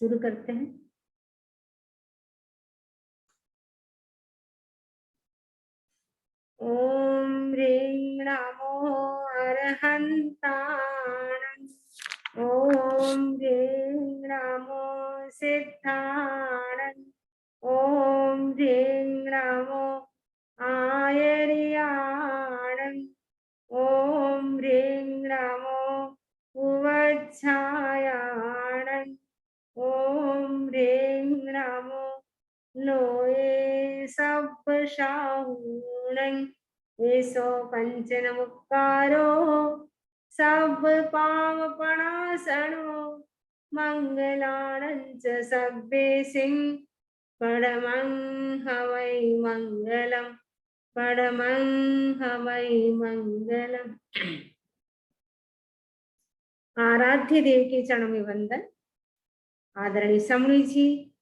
शुरू करते हैं। ओम ह्रीं नमो अरहन्ताणं। ओम ह्रीं नमो सिद्धाणं। ओम ह्रीं नमो आयर्याणं। ओम ह्रीं नमो उवच्छायाणं। ओम ह्रीं नमो नोये सब्बशाहूणं। एसो पंचनमुक्कारो सब पामपणासनो। मंगलानं च सब्बेसिं परमं हवै मंगलम्। परमं हवै मंगलम्। आराध्य देव के चरणों में वंदन। आदरणीय समणी जी,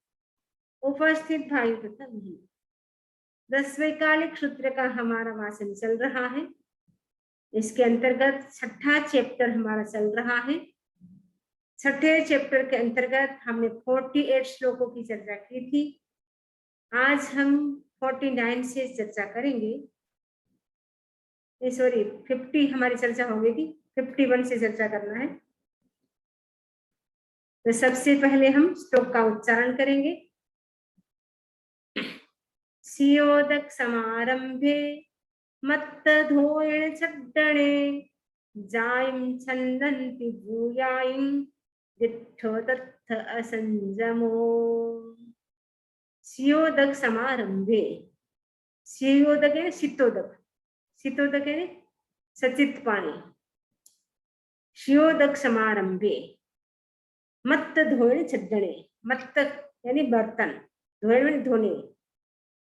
उपस्थित भाई तथा बहन, 10वें कालिक सूत्र का हमारा वाचन चल रहा है। इसके अंतर्गत 6ठा चैप्टर हमारा चल रहा है। 6ठे चैप्टर के अंतर्गत हमने 48 श्लोकों की चर्चा की थी। आज हम 49 से चर्चा करेंगे। सॉरी, 50 हमारी चर्चा हो गई थी, 51 से चर्चा करना है। तो सबसे पहले हम श्लोक का उच्चारण करेंगे। सियोदक समारंभे मत्तधोयण छड्डणे जायं छन्दन्ति भूयायं दिट्ठो तत्थ असंजमो। सियोदक समारंभे, सियोदक है शीतोदक, शीतोदक है सचित पानी। सियोदक समारंभे मत्त धोयण छड्डणे, मत्त यानी बर्तन, धोयण धोने,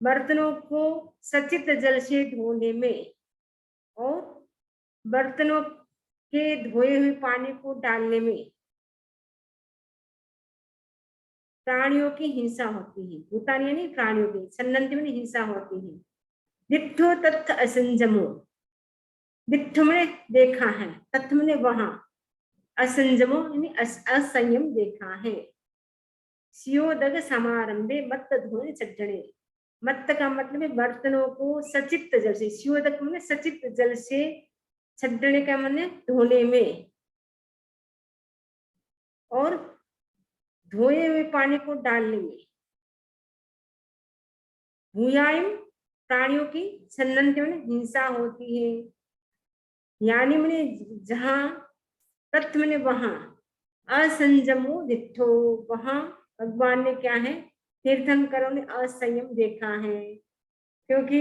बर्तनों को सचित जल से धोने में और बर्तनों के धोए हुए पानी को डालने में प्राणियों की हिंसा होती है। भूतानी यानी प्राणियों की, छन्नन्ति में हिंसा होती है। दिट्ठो तत्थ असंजमो, दिट्ठ में देखा है, तत्थ में वहां, असंजमो यानी असंयम देखा है। सियोदक समारंभे मत्त धोने छड्डणे, मत्त का मतलब है बर्तनों को सचित जल से, सियोदक में सचित जल से, छड्डणे का माने धोने में और धोए हुए पानी को डालने में। भूयायम प्राणियों की, छन्नन्ति में हिंसा होती है। यानी मैंने जहां, तत्व में वहां, असंजमो दिट्ठो, वहां भगवान ने क्या है, तीर्थंकरों ने असंयम देखा है। क्योंकि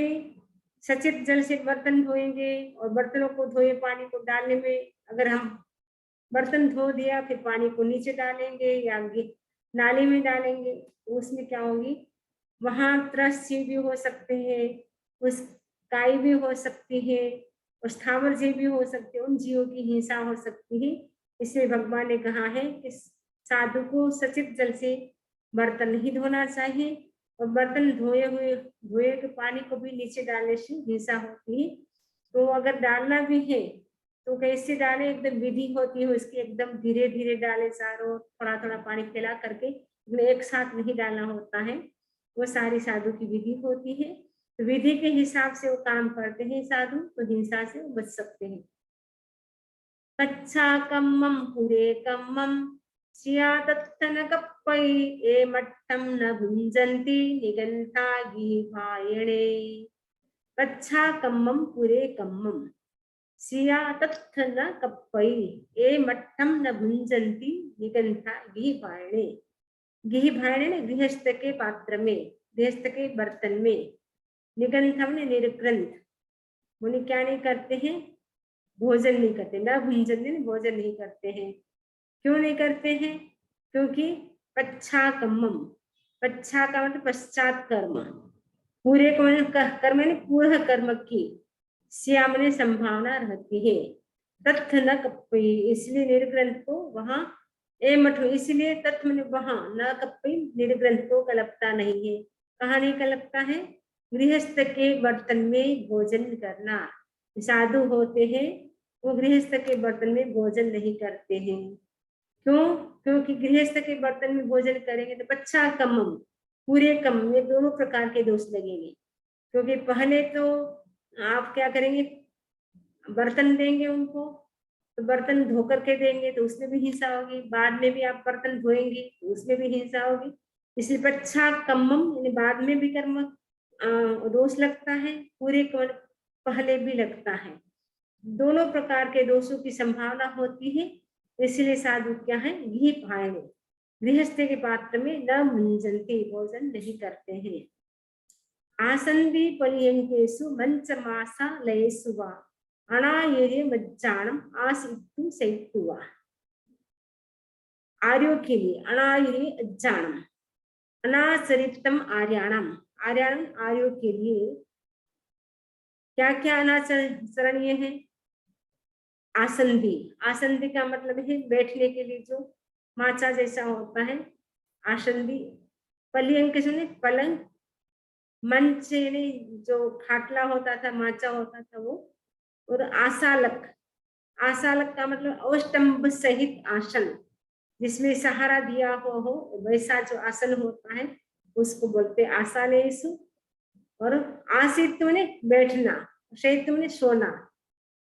सचित जल से बर्तन धोएंगे और बर्तनों को धोए पानी को डालने में, अगर हम बर्तन धो दिया फिर पानी को नीचे डालेंगे या नाली में डालेंगे तो उसमें क्या होगी, वहां त्रस्य भी हो सकते हैं, उस काई भी हो सकती है, और स्थावर जीव भी हो सकते हैं, उन जीवों की हिंसा हो सकती है। इसलिए भगवान ने कहा है कि साधु को सचित जल से बर्तन नहीं धोना चाहिए और बर्तन धोए के पानी को भी नीचे डालने से हिंसा होती है। तो अगर डालना भी है तो कैसे डाले, एकदम विधि होती है उसकी, एकदम धीरे धीरे डाले, चारों थोड़ा थोड़ा पानी फैला करके, एक साथ नहीं डालना होता है। वो सारी साधु की विधि होती है। तो विधि के हिसाब से वो काम करते हैं साधु, तो हिंसा से वो बच सकते हैं। कच्छा कम्मम पुरे कम्मम सिया तत्तन कप्पई ए मट्टम न भुंजन्ति निगंथा गीभायणे। कच्छा कम्मम पुरे कम्मम सिया तत्थ न कप्पई ए मट्टम न भुंजन्ति निगंथा गीभायणे। गीभायणे गृहस्थ के पात्र में, गृहस्थ के बर्तन में, निगंथम ने निर्ग्रंथ, मुनि क्या नहीं करते हैं, भोजन नहीं करते, न भुंजन भोजन नहीं करते हैं। क्यों नहीं करते हैं, क्योंकि पच्छा कम्मम, पच्छा का मतलब पश्चात कर्म, पूरे कर्म यानी पूर्ण कर्म की, श्याम ने संभावना रहती है। तथ्य न कप्पई, इसलिए निर्ग्रंथ को वहां ए मठो, इसलिए तथ्य मैंने वहां न कप्पई निर्ग्रंथ को कलपता नहीं है। कहाँ नहीं कलपता है? गृहस्थ के बर्तन में भोजन करना। साधु होते हैं वो गृहस्थ के बर्तन में भोजन नहीं करते हैं। क्यों? क्योंकि गृहस्थ के बर्तन में भोजन करेंगे तो बच्चा कम पूरे कम में दोनों प्रकार के दोष लगेंगे। क्योंकि पहले तो आप क्या करेंगे, बर्तन देंगे उनको तो बर्तन धो करके देंगे तो उसमें भी हिंसा होगी, बाद में भी आप बर्तन धोएंगे तो उसमें भी हिंसा होगी। इसलिए पच्छा कम्मम यानी बाद में भी कर्म दोष लगता है, पूरे पहले भी लगता है। दोनों प्रकार के दोषों की संभावना होती है। इसलिए साधु क्या है, घी पायने गृहस्थ के पात्र में न मुंजनते, भोजन नहीं करते हैं। आसंदी पर्यंकेषु मंचमासा लयेषु वा अनायर्य मज्जानम आसितु सैतुवा। आर्यों के लिए अनायर्य अज्जानम, अनाचरितम आर्याणम, आर्याणम आर्यों के लिए क्या क्या अनाचरणीय है? आसंदी, आसंदी का मतलब है बैठने के लिए जो माचा जैसा होता है, आसंदी। पर्यंक सुने पलंग, मंच यानी जो खाटला होता था, माचा होता था वो, और आसालक, आसालक का मतलब अवस्तंभ सहित आसन, जिसमें सहारा दिया हो वैसा जो आसन होता है उसको बोलते आसानेषु। और आसित ने बैठना, शैत ने सोना,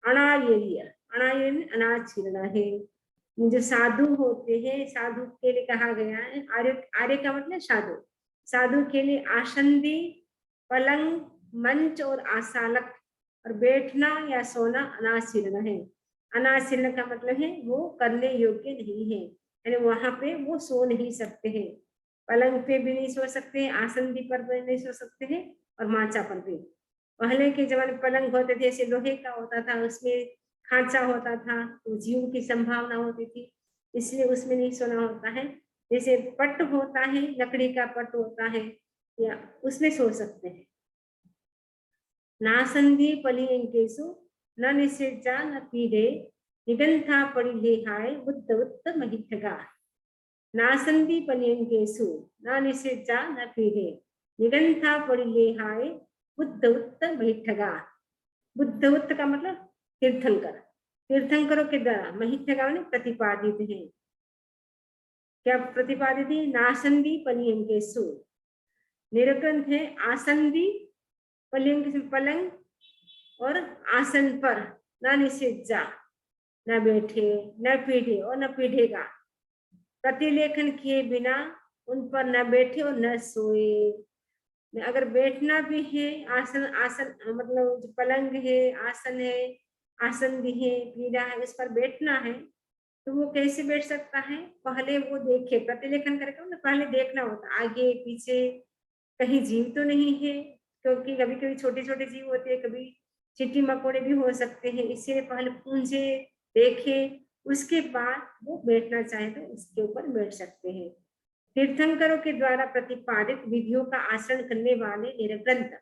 अनायर्य, अनायर्य अनाचीर्ण है। जो साधु होते हैं, साधु के लिए कहा गया है, आर्य, आर्य का मतलब साधु, साधु के लिए आसंदी, पलंग, मंच और आसालक और बैठना या सोना अनाशीर्ण है। अनाशीर्ण का मतलब है वो करने योग्य नहीं है, यानी वहां पे वो सो नहीं सकते हैं। पलंग पे भी नहीं सो सकते, आसंदी पर भी नहीं सो सकते हैं और माचा पर भी। पहले के जमाने पलंग होते थे ऐसे लोहे का होता था, उसमें खांचा होता था तो जीव की संभावना होती थी, इसलिए उसमें नहीं सोना होता है। जैसे पट होता है, लकड़ी का पट होता है, या उसमें सो सकते हैं। नासंधि पलियंकेषु न निषेचा न पीड़े निगंथा परिलेहाय बुद्धवत्त महिठगा। नासंधि पलियंकेषु न निषेचा न पीड़े निगंथा परिलेहाय बुद्धवत्त महिठगा। बुद्धवत्त का मतलब तीर्थंकर, तीर्थंकरों के द्वारा, महिठगा ने प्रतिपादित है। क्या प्रतिपादित है? नासंधि पलियंकेषु, निरग्रंथ है आसंदी, पलिंग पलंग और आसन पर न निषेधा, न बैठे, न पीढ़े और न पीढ़ेगा। प्रतिलेखन किए बिना उन पर न बैठे और न सोए। अगर बैठना भी है, आसन, आसन मतलब जो पलंग है, आसन है, आसन भी है, पीढ़ा है, उस पर बैठना है तो वो कैसे बैठ सकता है? पहले वो देखे, प्रतिलेखन करेगा ना, पहले देखना होता आगे पीछे कहीं जीव तो नहीं है, क्योंकि कभी कभी छोटे छोटे जीव होते हैं, कभी चींटी मकोड़े भी हो सकते हैं, इसलिए पहले पूंजे देखे, उसके बाद वो बैठना चाहे तो उसके ऊपर बैठ सकते हैं। तीर्थंकरों के द्वारा प्रतिपादित विधियों का आचरण करने वाले निरग्रंथ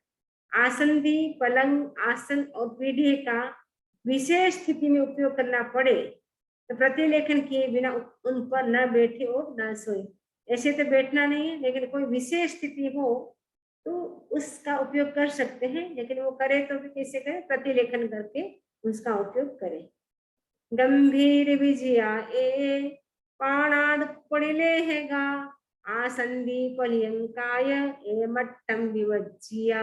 आसंदी, पलंग, आसन और पीढ़े का विशेष स्थिति में उपयोग करना पड़े तो प्रतिलेखन किए बिना उन पर न बैठे और न सोए। ऐसे तो बैठना नहीं है, लेकिन कोई विशेष स्थिति हो तो उसका उपयोग कर सकते हैं, लेकिन वो करे तो भी कैसे करें? प्रतिलेखन करके उसका उपयोग करें। गंभीर विजया ए पाणाद पड़िले हैगा आसंदी पर्यंकाय ए मट्टम विवज्जिया।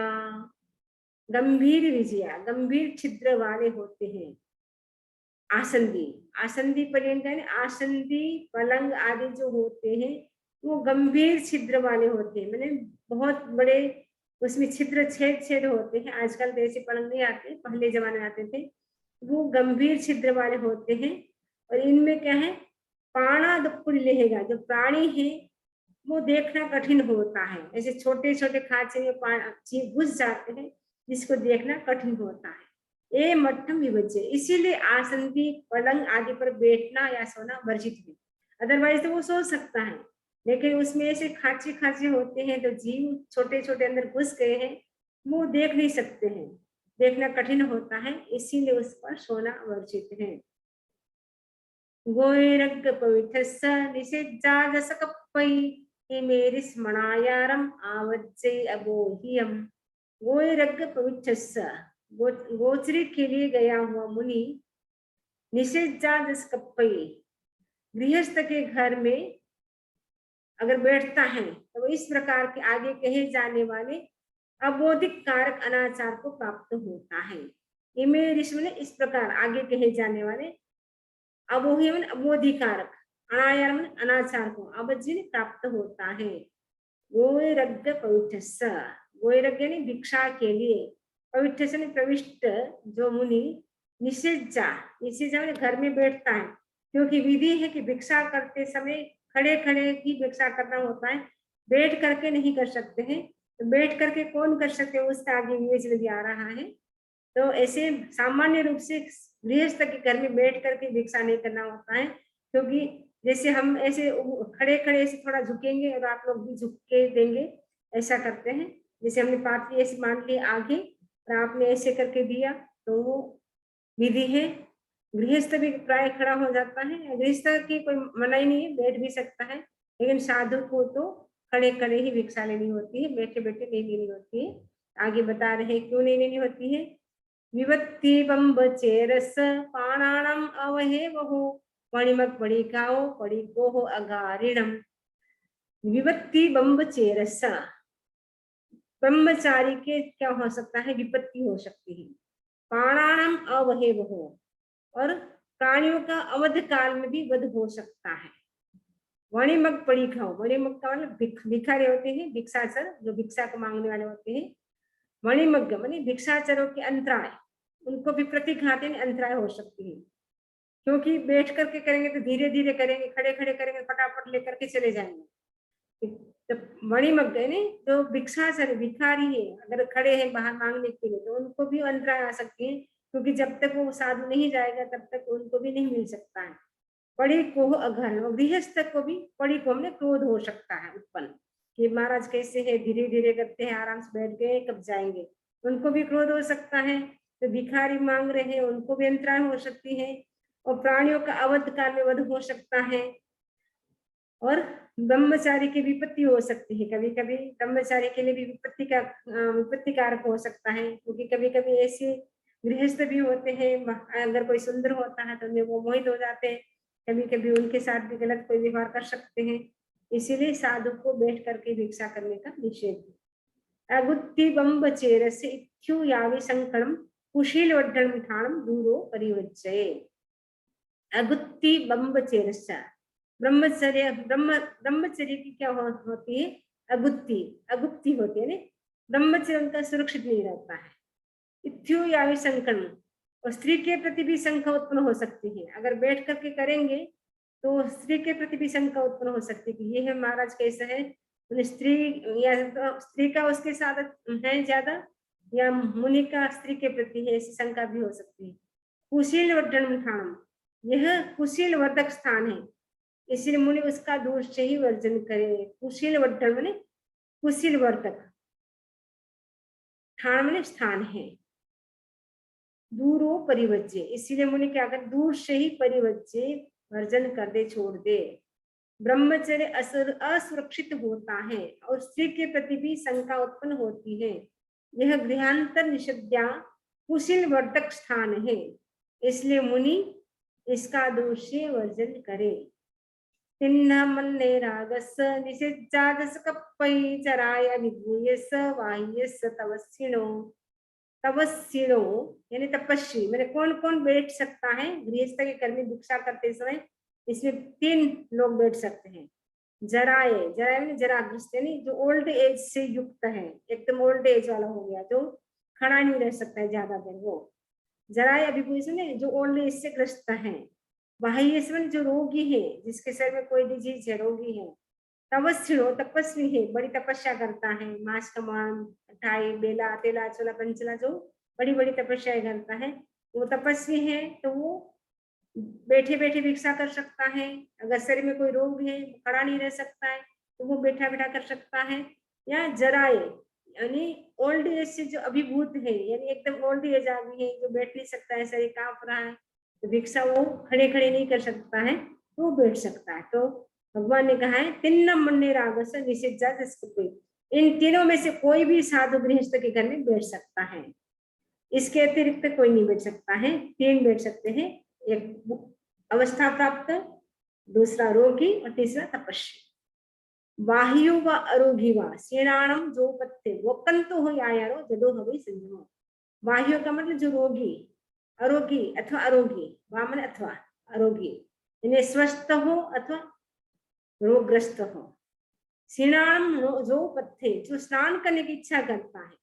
गंभीर विजया, गंभीर छिद्र वाले होते हैं आसंदी, आसंदी पर्यंक, आसंदी पलंग आदि जो होते हैं वो गंभीर छिद्र वाले होते हैं, मैंने बहुत बड़े उसमें छिद्र छेद छेद होते हैं। आजकल तो ऐसे पलंग नहीं आते, पहले जमाने आते थे। वो गंभीर छिद्र वाले होते हैं और इनमें क्या है, पाणा दुपुर लेगा, जो प्राणी है वो देखना कठिन होता है। ऐसे छोटे छोटे खांचे में घुस जाते हैं जिसको देखना कठिन होता है। ए मट्टम विभज्य, इसीलिए आसंदी, पलंग आदि पर बैठना या सोना वर्जित है। अदरवाइज तो वो सो सकता है, लेकिन उसमें ऐसे खांचे खांचे होते हैं तो जीव छोटे छोटे अंदर घुस गए हैं, वो देख नहीं सकते हैं। देखना कठिन होता है, इसीलिए उस पर सोना वर्जित है। गोरग पवित्रस्स निषिद्धादसकप्पै इमेरि स्मणायारम आवज्जै अबोहियम। गोरग पवित्रस्स, गोचरी के लिए गया हुआ मुनि, निषिद्धादसकप्पै, गृहस्थ के घर में अगर बैठता है तो इस प्रकार के आगे कहे जाने वाले अबोधिक कारक अनाचार को प्राप्त होता है। इमे ऋषि ने इस प्रकार आगे कहे जाने वाले अबोही मन अबोधि कारक, अनायार मन अनाचार को अबज्जिन प्राप्त होता है। गोरग्य पवित्र, गोरग्य यानी भिक्षा के लिए, पवित्र से प्रविष्ट जो मुनि, निषेजा, निषेजा घर में बैठता है, क्योंकि विधि है कि भिक्षा करते समय खड़े खड़े ही भिक्षा करना होता है, बैठ करके नहीं कर सकते हैं। तो बैठ करके कौन कर सकते हैं, उसका आगे विवेचन भी आ रहा है। तो ऐसे सामान्य रूप से गृहस्थ के घर में बैठ करके भिक्षा नहीं करना होता है, क्योंकि जैसे हम ऐसे खड़े खड़े ऐसे थोड़ा झुकेंगे और आप लोग भी झुक के देंगे, ऐसा करते हैं। जैसे हमने पाती ऐसे मान ली आगे और आपने ऐसे करके दिया, तो वो विधि है। गृहस्थ भी प्राय खड़ा हो जाता है, गृहस्थ की कोई मनाही नहीं है, बैठ भी सकता है, लेकिन साधु को तो खड़े खड़े ही भिक्षा लेनी होती है, बैठे बैठे नहीं लेनी होती है। आगे बता रहे क्यों नहीं लेनी होती है। विभक्ति बम्ब चेरस पाणाणम अवहे वहो मणिमक पड़ी खाओ पड़ी को हो अगारिणम। विभक्ति बम्ब चेरस, ब्रह्मचारी के क्या हो सकता है, विपत्ति हो सकती है। प्राणानाम अवहे वहो, और प्राणियों का अवध काल में भी वध हो सकता है। वणिमग पड़ी खाओ, वणिमग का मतलब भिखारी होते हैं, भिक्षाचर जो भिक्षा को मांगने वाले होते हैं। मणिमग मानी भिक्षाचरों के अंतराय, उनको भी प्रतिघाती अंतराय हो सकती है, क्योंकि बैठ करके करेंगे तो धीरे धीरे करेंगे, खड़े खड़े करेंगे फटाफट लेकर के चले जाएंगे। तो मणिमग यानी जो भिक्षाचर भिखारी है, अगर खड़े हैं बाहर मांगने के लिए, तो उनको भी अंतराय आ सकती है, क्योंकि जब तक वो साधु नहीं जाएगा तब तक उनको भी नहीं मिल सकता है। पड़ी को अघन, गृहस्थ को भी पड़ी को हमने क्रोध हो सकता है उत्पन्न, कि महाराज कैसे है, धीरे धीरे करते हैं, आराम से बैठ गए, कब जाएंगे, उनको भी क्रोध हो सकता है। तो भिखारी मांग रहे हैं, उनको भी अंतराय हो सकती है, और प्राणियों का अवध काल में वध हो सकता है, और ब्रह्मचारी की विपत्ति हो सकती है। कभी कभी ब्रह्मचारी के लिए भी विपत्ति कारक हो सकता है, क्योंकि कभी कभी ऐसे गृहस्थ भी होते हैं, अगर कोई सुंदर होता है तो वो मोहित हो जाते हैं, कभी कभी उनके साथ भी गलत कोई व्यवहार कर सकते हैं। इसीलिए साधु को बैठ करके भिक्षा करने का निषेध है। अगुत्ति बम्ब चेरस इत्यु यावि संकटम कुशील वड्ढन दूरो परिवज्जये। अगुत्ति बम्ब चेरस, ब्रह्मचर्य की क्या होती है, अगुत्ती, अगुप्ती होती है, ब्रह्मचर्य उनका सुरक्षित नहीं रहता है। इत्यु यावि संकट, और स्त्री के प्रति भी शंका उत्पन्न हो सकती है। अगर बैठ करके करेंगे तो स्त्री के प्रति भी शंका उत्पन्न हो सकती है कि ये है महाराज कैसा है, स्त्री या तो स्त्री का उसके साथ है ज्यादा, या मुनि का स्त्री के प्रति है, ऐसी शंका भी हो सकती है। कुशील वर्धन स्थान, यह कुशील वर्धक स्थान है, इसलिए मुनि उसका दूर से ही वर्जन करे। कुशील वर्धन माने कुशील वर्धक, स्थान माने स्थान है, दूरो परिवज्जे, इसीलिए मुनि क्या कर दूर से ही परिवज्जे वर्जन कर दे, छोड़ दे। ब्रह्मचर्य असुरक्षित होता है और स्त्री के प्रति भी शंका उत्पन्न होती है। यह गृहांतर निषिद्धा कुशील वर्धक स्थान है, इसलिए मुनि इसका दूर से वर्जन करे। तिन्न मन्ने रागस्य निषिद्धादस कप्पै चराय विभूयस वाह्यस तवस्सिनो। तपस्विनो यानी तपस्वी, मैंने कौन कौन बैठ सकता है गृहस्थ के घर में भिक्षा करते समय, इसमें 3 लोग बैठ सकते हैं। जराए, जराए मैंने जराग्रस्त यानी जो ओल्ड एज से युक्त है, एकदम ओल्ड एज वाला हो गया, जो खड़ा नहीं रह सकता है ज्यादा देर, वो जराए अभिभूषण है, जो ओल्ड एज से ग्रस्त है। बाह्य जो रोगी है, जिसके शरीर में कोई डिजीज है, रोगी है। तपस्वी हो, तपस्वी है, बड़ी तपस्या करता है, मास कमान ठाई बेला तेला चोला पंचला, जो बड़ी बड़ी तपस्या करता है, वो तपस्वी है, तो वो बैठे बैठे भिक्षा कर सकता है। अगर शरीर में कोई रोग है, खड़ा नहीं रह सकता है, तो वो बैठा बैठा कर सकता है। या जराए यानी ओल्ड एज से जो अभिभूत है, यानी एकदम ओल्ड एज आदमी है जो बैठ नहीं सकता है, शरीर कांप रहा है, तो भिक्षा वो खड़े खड़े नहीं कर सकता है, तो वो बैठ सकता है। तो भगवान ने कहा है तिन्न मन्ने राग से निषिद्धा जस्कुपे, इन तीनों में से कोई भी साधु गृहस्थ के घर में बैठ सकता है, इसके अतिरिक्त कोई नहीं बैठ सकता है। तीन बैठ सकते हैं, एक अवस्था प्राप्त, दूसरा रोगी और तीसरा तपस्वी। बाह्यो व अरोगी व सेनाणम जो पत्ते वोकंतो हो यारो जदो हवई संजमो। बाह्यो का मतलब जो रोगी, अरोगी अथवा अरोगी, वामन अथवा अरोगी, यानी स्वस्थ हो अथवा रोगग्रस्त हो। सेनाणम जो पत्ते जो स्नान करने की इच्छा करता है,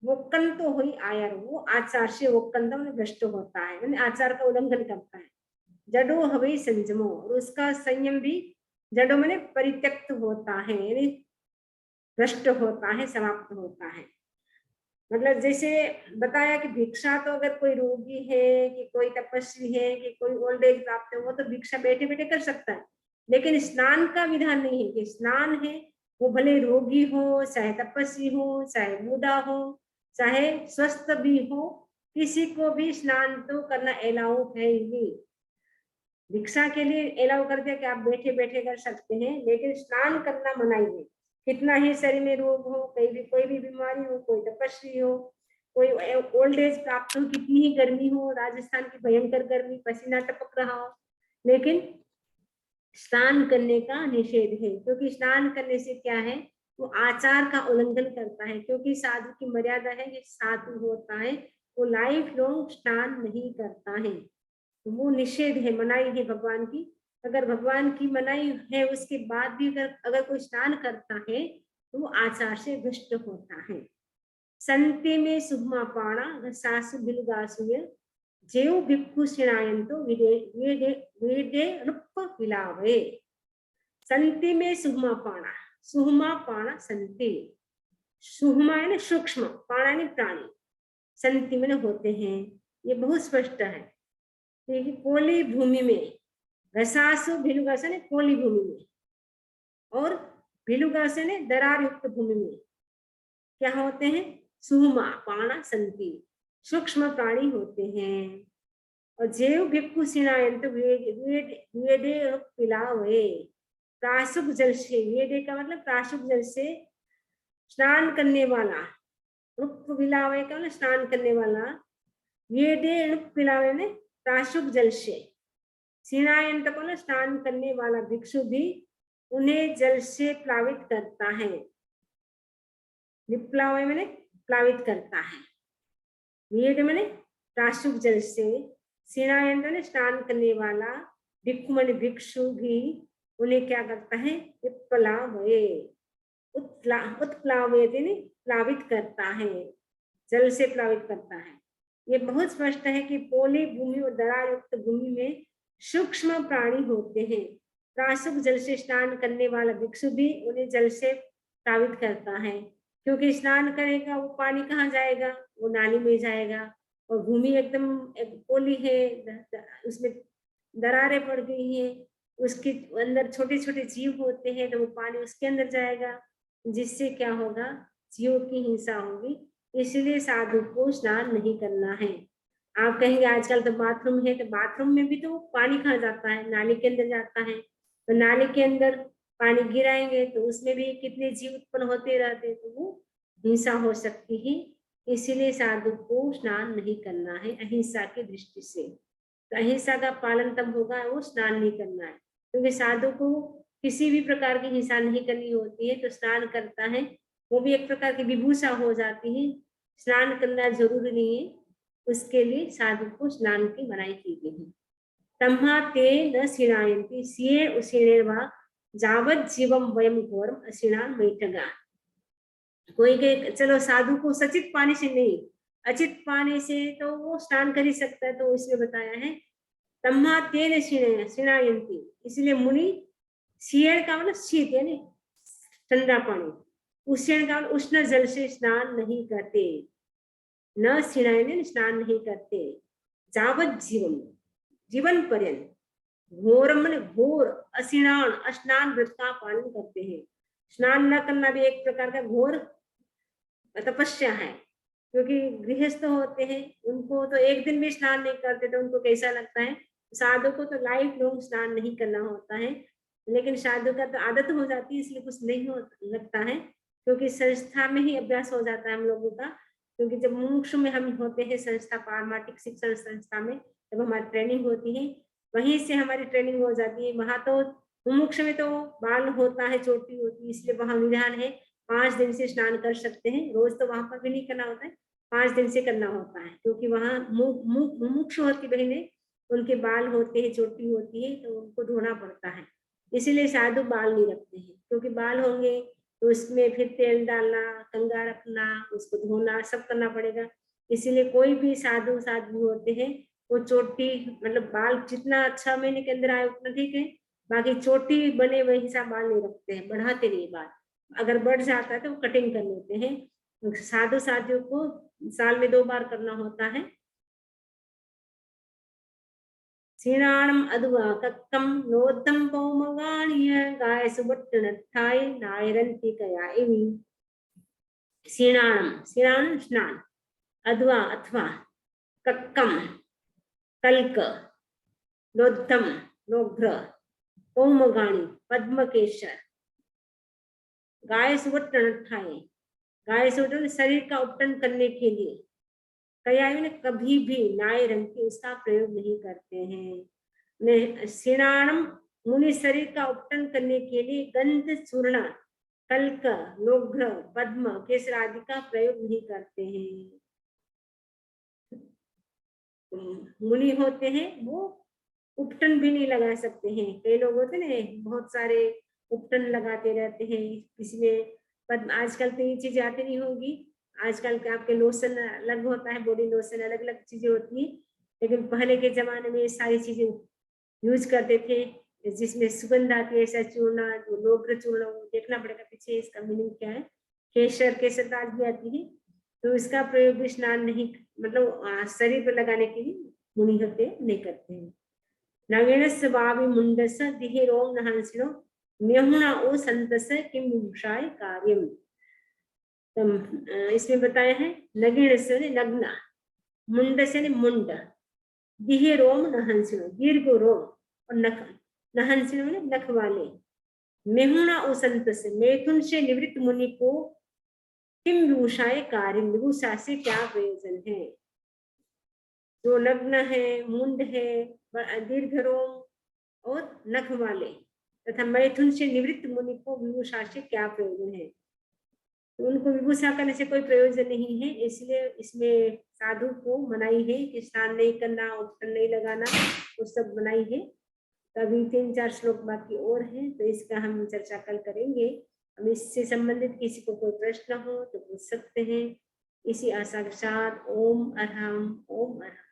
वोकंतो हुई आयर, वो आचार से वोकंतम भ्रष्ट होता है, यानी आचार का उल्लंघन करता है। जडो हवई संजमो, और उसका संयम भी जड़ों में परित्यक्त होता है, यानी भ्रष्ट होता है, समाप्त होता है। मतलब जैसे बताया कि भिक्षा तो अगर कोई रोगी है कि कोई तपस्वी है कि कोई ओल्ड एज प्राप्त है, वो तो भिक्षा बैठे बैठे कर सकता है, लेकिन स्नान का विधान नहीं है कि स्नान है वो भले रोगी हो, चाहे तपस्वी हो, चाहे बूढ़ा हो, चाहे स्वस्थ भी हो, किसी को भी स्नान तो करना अलाउ है ही। भिक्षा के लिए अलाउ कर दिया कि आप बैठे बैठे कर सकते हैं, लेकिन स्नान करना मनाही है। कितना ही शरीर में रोग हो, कोई भी बीमारी हो, कोई तपस्वी हो, कोई ओल्ड एज प्राप्त हो, कितनी ही गर्मी हो, राजस्थान की भयंकर गर्मी, पसीना टपक रहा हो, लेकिन स्नान करने का निषेध है, क्योंकि स्नान करने से क्या है, वो आचार का उल्लंघन करता है। क्योंकि साधु की मर्यादा है कि साधु होता है वो लाइफ लॉन्ग स्नान नहीं करता है, वो निषेध है, मनाही है भगवान की। अगर भगवान की मनाही है उसके बाद भी अगर कोई स्नान करता है तो वो आचार से भ्रष्ट होता है। संते में सुभमा पाणा सासु बिलगासुय जेव भिक्खु स्नायंतो वेदे अनुप विलावे। संति में सुहमा पाणा, सुहमा पाणा संति, सुहमा है ना सूक्ष्म, पाणा ने प्राणी, संति में होते हैं, ये बहुत स्पष्ट है। कोली भूमि में, रसासु भिलुगासन है कोली भूमि में, और भिलुगासन है दरार युक्त भूमि में क्या होते हैं, सुहमा पाणा संति, सूक्ष्म प्राणी होते हैं। और जेव भिक्खु सिनायंत वेदे पिलावे, प्राशुक जल से, वेदे का मतलब प्राशुक जल से स्नान करने वाला, रुक पिलावे का मतलब स्नान करने वाला, वेदे रुक पिलावे ने प्राशुक जल से, सिनायंत को स्नान करने वाला भिक्षु भी उन्हें जल से प्लावित करता है। विप्लावे मैंने प्लावित करता है, वेद मैंने प्राशुक जल से, सिनायंत ने स्नान करने वाला, भिक्षु मैंने भिक्षु भी उन्हें क्या करता है, विप्लावे, उत्प्लावे प्लावित करता है, जल से प्लावित करता है। ये बहुत स्पष्ट है कि पोली भूमि और दरार युक्त भूमि में सूक्ष्म प्राणी होते हैं। प्राशुक जल से स्नान करने वाला भिक्षु भी उन्हें जल से प्लावित करता है, क्योंकि स्नान करेगा वो पानी कहाँ जाएगा, वो नाली में जाएगा, और भूमि एकदम पोली है, उसमें दरारें पड़ गई हैं, उसके अंदर छोटे छोटे जीव होते हैं, तो वो पानी उसके अंदर जाएगा, जिससे क्या होगा, जीवों की हिंसा होगी। इसलिए साधु को स्नान नहीं करना है। आप कहेंगे आजकल तो बाथरूम है, तो बाथरूम में भी तो पानी कहाँ जाता है, नाली के अंदर जाता है, तो नाली के अंदर पानी गिराएंगे तो उसमें भी कितने जीव उत्पन्न होते रहते, तो वो हिंसा हो सकती है। इसीलिए साधु को स्नान नहीं करना है अहिंसा की दृष्टि से। तो अहिंसा का पालन तब होगा वो स्नान नहीं करना है, क्योंकि साधु को किसी भी प्रकार की हिंसा नहीं करनी होती है, तो स्नान करता है वो भी एक प्रकार की विभूषा हो जाती है। स्नान करना जरूरी नहीं है, उसके लिए साधु को स्नान की मनाही की गई है। तम्हा ते न सिनायन्ति सिए उसीर्वा जावत जीवम वयम घोरम असिणान मैठगा। कोई के चलो साधु को सचित पानी से नहीं, अचित पानी से तो वो स्नान कर ही सकता है, तो इसमें बताया है तम्हा तेन सिनायन्ति, इसलिए मुनि सियण का मतलब शीत यानी ठंडा पानी, उष्ण का उष्ण जल से स्नान नहीं करते, न सिनायन स्नान नहीं करते, जावत जीवन जीवन पर्यंत, घोर मन घोर असिनान स्नान व्रत का पालन करते हैं। स्नान न करना भी एक प्रकार का घोर तपस्या है, क्योंकि गृहस्थ होते हैं उनको तो एक दिन भी स्नान नहीं करते तो उनको कैसा लगता है। साधु को तो लाइफ लॉन्ग स्नान नहीं करना होता है, लेकिन साधु का तो आदत हो जाती है इसलिए कुछ नहीं हो लगता है, क्योंकि संस्था में ही अभ्यास हो जाता है हम लोगों का। क्योंकि जब मुमुक्ष में हम होते हैं संस्था, पारमार्थिक शिक्षण संस्था में, जब हमारी ट्रेनिंग होती है वहीं से हमारी ट्रेनिंग हो जाती है। वहां तो मुमुक्ष में तो बाल होता है, चोटी होती है, इसलिए वहां विधान है 5 दिन से स्नान कर सकते हैं। रोज तो वहां पर भी नहीं करना होता है, 5 दिन से करना होता है, क्योंकि वहां मुमुक्ष होती बहनें, उनके बाल होते हैं, चोटी होती है, तो उनको धोना पड़ता है। इसीलिए साधु बाल नहीं रखते हैं, क्योंकि बाल होंगे तो उसमें फिर तेल डालना, कंघा रखना, उसको धोना, सब करना पड़ेगा। इसीलिए कोई भी साधु साधु होते हैं वो चोटी मतलब बाल जितना 6 महीने के अंदर आए उतना ठीक है, बाकी चोटी बने वही हिसाब बाल नहीं रखते हैं, बढ़ाते नहीं बाल। अगर बढ़ जाता है तो वो कटिंग कर लेते हैं। साधु साधियों को साल में 2 बार करना होता है। ക്ഷീണാണം അതുവാ കക്കം നോദ്ധം പൗമഗാണിയ गायसुबट्टनट्ठाय नायरन्तिकया इमि। ક્ષીણાણમ ક્ષીણાણમ स्नान, अथवा अथवा कक्कम कल्क, नोद्धम नोघ्र, पौमगाणी पद्मकेशर, गायसुबट्टनट्ठाय, गायसुबट्टन शरीर का उपटन करने के लिए, कयायु ने कभी भी नाय रंग के इसका प्रयोग नहीं करते हैं। शीणाणम मुनि शरीर का उपटन करने के लिए गंध चूर्ण, कल्क, लोघ्र, पद्म, केसर आदि का प्रयोग नहीं करते हैं। मुनि होते हैं वो उपटन भी नहीं लगा सकते हैं। कई लोग होते हैं बहुत सारे उपटन लगाते रहते हैं, किसी में पद्म, आजकल तो ये चीजें आती नहीं होगी, आजकल के आपके लोशन अलग होता है, बॉडी लोशन अलग अलग चीजें होती है, लेकिन पहले के जमाने में ये सारी चीजें यूज करते थे, जिसमें सुगंध आती है, ऐसा चूर्ण, लोग्र चूर्ण, देखना पड़ेगा पीछे इसका मीनिंग क्या है। केसर, केसर दाल भी आती है, तो इसका प्रयोग भी स्नान नहीं मतलब शरीर पर लगाने के लिए मुनि होते नहीं करते हैं। नवीनस्य वावि मुंडस्य दिहे रोम नहंसिनो म्यहुना ओ संतस्य किम विभूषाय कार्यम। इसमें बताया है नगीण से नग्न, मुंड से मुंड, दिहे रोम नहंसिनो दीर्घ रोम और नख, नहंसिनो ने नख वाले, मेहुना ओ संतस्य मैथुन से निवृत्त मुनि को किम विभूषाय कार्य, विभूषा से क्या प्रयोजन है। जो नग्न है, मुंड है, दीर्घ रोम और नख वाले तथा मैथुन से निवृत्त मुनि को विभूषा से क्या प्रयोजन है। तो उनको विभूषा करने से कोई प्रयोजन नहीं है, इसलिए इसमें साधु को मनाही है कि स्नान नहीं करना, उपटन नहीं लगाना, वो सब मनाही है। तभी 3-4 श्लोक बाकी और हैं, तो इसका हम चर्चा कल करेंगे। हम इससे संबंधित किसी को कोई प्रश्न हो तो पूछ सकते हैं। इसी आशा के साथ ओम अरहम ओम अरहम।